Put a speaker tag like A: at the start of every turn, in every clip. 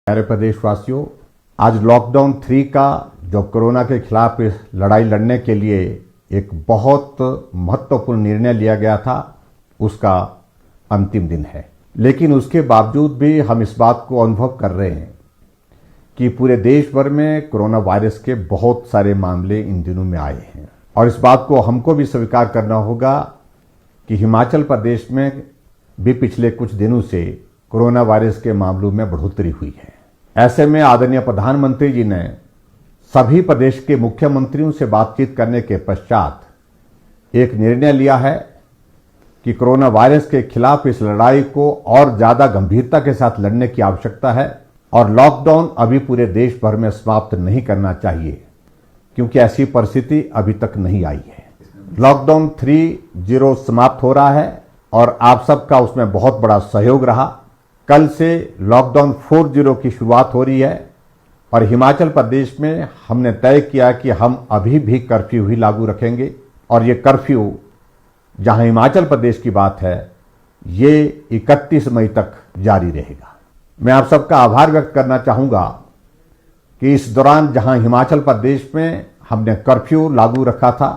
A: प्यारे प्रदेशवासियों, आज लॉकडाउन 3 का जो कोरोना के खिलाफ लड़ाई लड़ने के लिए एक बहुत महत्वपूर्ण निर्णय लिया गया था, उसका अंतिम दिन है। लेकिन उसके बावजूद भी हम इस बात को अनुभव कर रहे हैं कि पूरे देश भर में कोरोना वायरस के बहुत सारे मामले इन दिनों में आए हैं। और इस बात को हमको भी स्वीकार करना होगा कि हिमाचल प्रदेश में भी पिछले कुछ दिनों से कोरोना वायरस के मामलों में बढ़ोतरी हुई है। ऐसे में आदरणीय प्रधानमंत्री जी ने सभी प्रदेश के मुख्यमंत्रियों से बातचीत करने के पश्चात एक निर्णय लिया है कि कोरोना वायरस के खिलाफ इस लड़ाई को और ज्यादा गंभीरता के साथ लड़ने की आवश्यकता है और लॉकडाउन अभी पूरे देश भर में समाप्त नहीं करना चाहिए, क्योंकि ऐसी परिस्थिति अभी तक नहीं आई है। लॉकडाउन 3.0 समाप्त हो रहा है और आप सबका उसमें बहुत बड़ा सहयोग रहा। कल से लॉकडाउन 4.0 की शुरुआत हो रही है और हिमाचल प्रदेश में हमने तय किया कि हम अभी भी कर्फ्यू ही लागू रखेंगे और ये कर्फ्यू, जहां हिमाचल प्रदेश की बात है, ये 31 मई तक जारी रहेगा। मैं आप सबका आभार व्यक्त करना चाहूंगा कि इस दौरान जहां हिमाचल प्रदेश में हमने कर्फ्यू लागू रखा था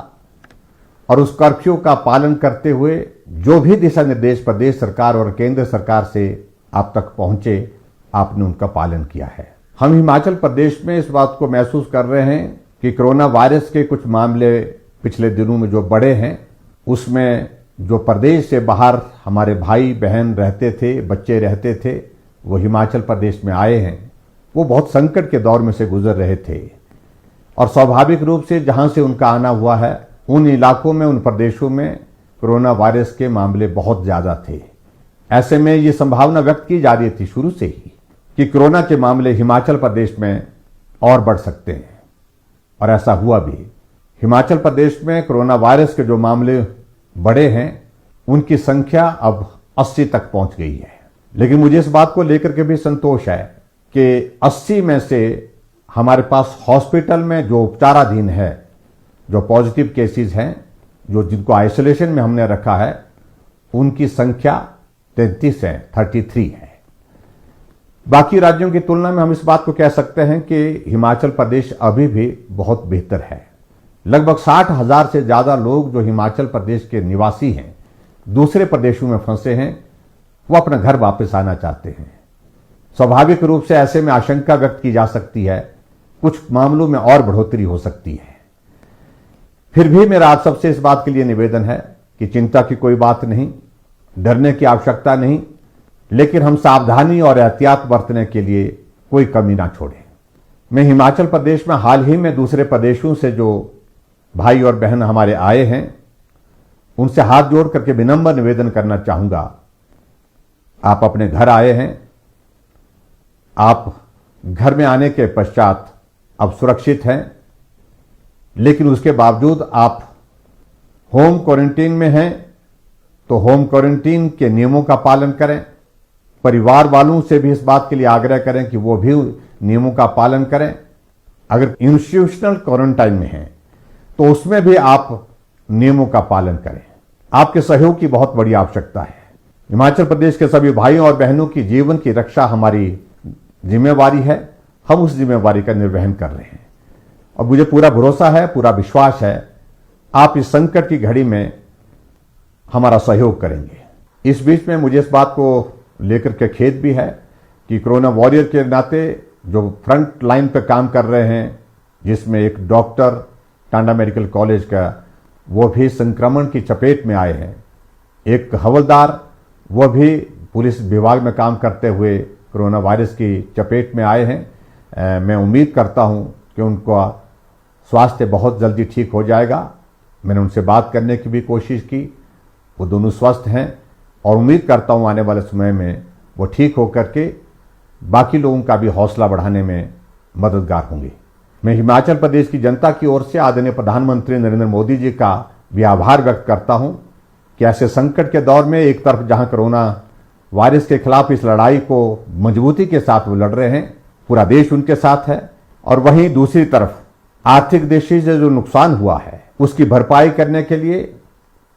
A: और उस कर्फ्यू का पालन करते हुए जो भी दिशा निर्देश प्रदेश सरकार और केंद्र सरकार से आप तक पहुंचे, आपने उनका पालन किया है। हम हिमाचल प्रदेश में इस बात को महसूस कर रहे हैं कि कोरोना वायरस के कुछ मामले पिछले दिनों में जो बढ़े हैं, उसमें जो प्रदेश से बाहर हमारे भाई बहन रहते थे, बच्चे रहते थे, वो हिमाचल प्रदेश में आए हैं। वो बहुत संकट के दौर में से गुजर रहे थे और स्वाभाविक रूप से जहां से उनका आना हुआ है, उन इलाकों में, उन प्रदेशों में कोरोना वायरस के मामले बहुत ज्यादा थे। ऐसे में ये संभावना व्यक्त की जा रही थी शुरू से ही कि कोरोना के मामले हिमाचल प्रदेश में और बढ़ सकते हैं, और ऐसा हुआ भी। हिमाचल प्रदेश में कोरोना वायरस के जो मामले बढ़े हैं, उनकी संख्या अब 80 तक पहुंच गई है। लेकिन मुझे इस बात को लेकर के भी संतोष है कि 80 में से हमारे पास हॉस्पिटल में जो उपचाराधीन है, जो पॉजिटिव केसेस हैं, जो जिनको आइसोलेशन में हमने रखा है, उनकी संख्या 33 है। बाकी राज्यों की तुलना में हम इस बात को कह सकते हैं कि हिमाचल प्रदेश अभी भी बहुत बेहतर है। लगभग 60,000 से ज्यादा लोग जो हिमाचल प्रदेश के निवासी हैं, दूसरे प्रदेशों में फंसे हैं, वो अपना घर वापस आना चाहते हैं। स्वाभाविक रूप से ऐसे में आशंका व्यक्त की जा सकती है कुछ मामलों में और बढ़ोतरी हो सकती है। फिर भी मेरा आप सबसे इस बात के लिए निवेदन है कि चिंता की कोई बात नहीं, डरने की आवश्यकता नहीं, लेकिन हम सावधानी और एहतियात बरतने के लिए कोई कमी ना छोड़ें। मैं हिमाचल प्रदेश में हाल ही में दूसरे प्रदेशों से जो भाई और बहन हमारे आए हैं, उनसे हाथ जोड़ करके विनम्र निवेदन करना चाहूंगा। आप अपने घर आए हैं, आप घर में आने के पश्चात अब सुरक्षित हैं, लेकिन उसके बावजूद आप होम क्वारंटीन में हैं, तो होम क्वारंटीन के नियमों का पालन करें। परिवार वालों से भी इस बात के लिए आग्रह करें कि वो भी नियमों का पालन करें। अगर इंस्टीट्यूशनल क्वारंटाइन में हैं, तो उसमें भी आप नियमों का पालन करें। आपके सहयोग की बहुत बड़ी आवश्यकता है। हिमाचल प्रदेश के सभी भाइयों और बहनों की जीवन की रक्षा हमारी जिम्मेवारी है। हम उस जिम्मेवारी का निर्वहन कर रहे हैं और मुझे पूरा भरोसा है, पूरा विश्वास है, आप इस संकट की घड़ी में हमारा सहयोग करेंगे। इस बीच में मुझे इस बात को लेकर के खेद भी है कि कोरोना वॉरियर के नाते जो फ्रंट लाइन पे काम कर रहे हैं, जिसमें एक डॉक्टर टांडा मेडिकल कॉलेज का, वो भी संक्रमण की चपेट में आए हैं। एक हवलदार, वो भी पुलिस विभाग में काम करते हुए कोरोना वायरस की चपेट में आए हैं। मैं उम्मीद करता हूं कि उनका स्वास्थ्य बहुत जल्दी ठीक हो जाएगा। मैंने उनसे बात करने की भी कोशिश की, वो दोनों स्वस्थ हैं और उम्मीद करता हूं आने वाले समय में वो ठीक होकर के बाकी लोगों का भी हौसला बढ़ाने में मददगार होंगे। मैं हिमाचल प्रदेश की जनता की ओर से आदरणीय प्रधानमंत्री नरेंद्र मोदी जी का भी आभार व्यक्त करता हूं कि ऐसे संकट के दौर में एक तरफ जहां कोरोना वायरस के खिलाफ इस लड़ाई को मजबूती के साथ वो लड़ रहे हैं, पूरा देश उनके साथ है, और वहीं दूसरी तरफ आर्थिक दृष्टि से जो नुकसान हुआ है उसकी भरपाई करने के लिए,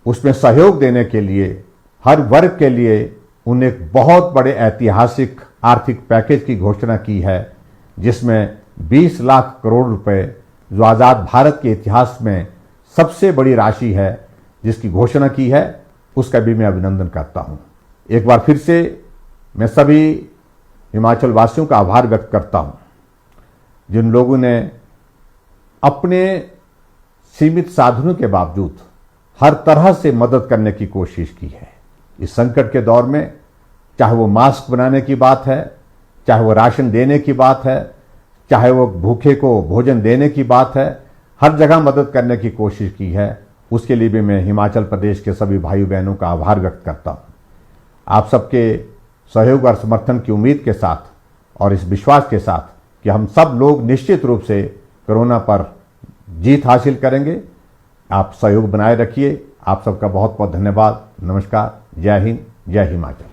A: उसमें सहयोग देने के लिए हर वर्ग के लिए उन्होंने एक बहुत बड़े ऐतिहासिक आर्थिक पैकेज की घोषणा की है, जिसमें 20 लाख करोड़ रुपए, जो आज़ाद भारत के इतिहास में सबसे बड़ी राशि है, जिसकी घोषणा की है, उसका भी मैं अभिनंदन करता हूं। एक बार फिर से मैं सभी हिमाचल वासियों का आभार व्यक्त करता हूं, जिन लोगों ने अपने सीमित साधनों के बावजूद हर तरह से मदद करने की कोशिश की है। इस संकट के दौर में चाहे वो मास्क बनाने की बात है, चाहे वो राशन देने की बात है, चाहे वो भूखे को भोजन देने की बात है, हर जगह मदद करने की कोशिश की है। उसके लिए भी मैं हिमाचल प्रदेश के सभी भाई बहनों का आभार व्यक्त करता हूं। आप सबके सहयोग और समर्थन की उम्मीद के साथ और इस विश्वास के साथ कि हम सब लोग निश्चित रूप से कोरोना पर जीत हासिल करेंगे, आप सहयोग बनाए रखिए। आप सबका बहुत बहुत धन्यवाद। नमस्कार। जय हिंद, जय हिमाचल।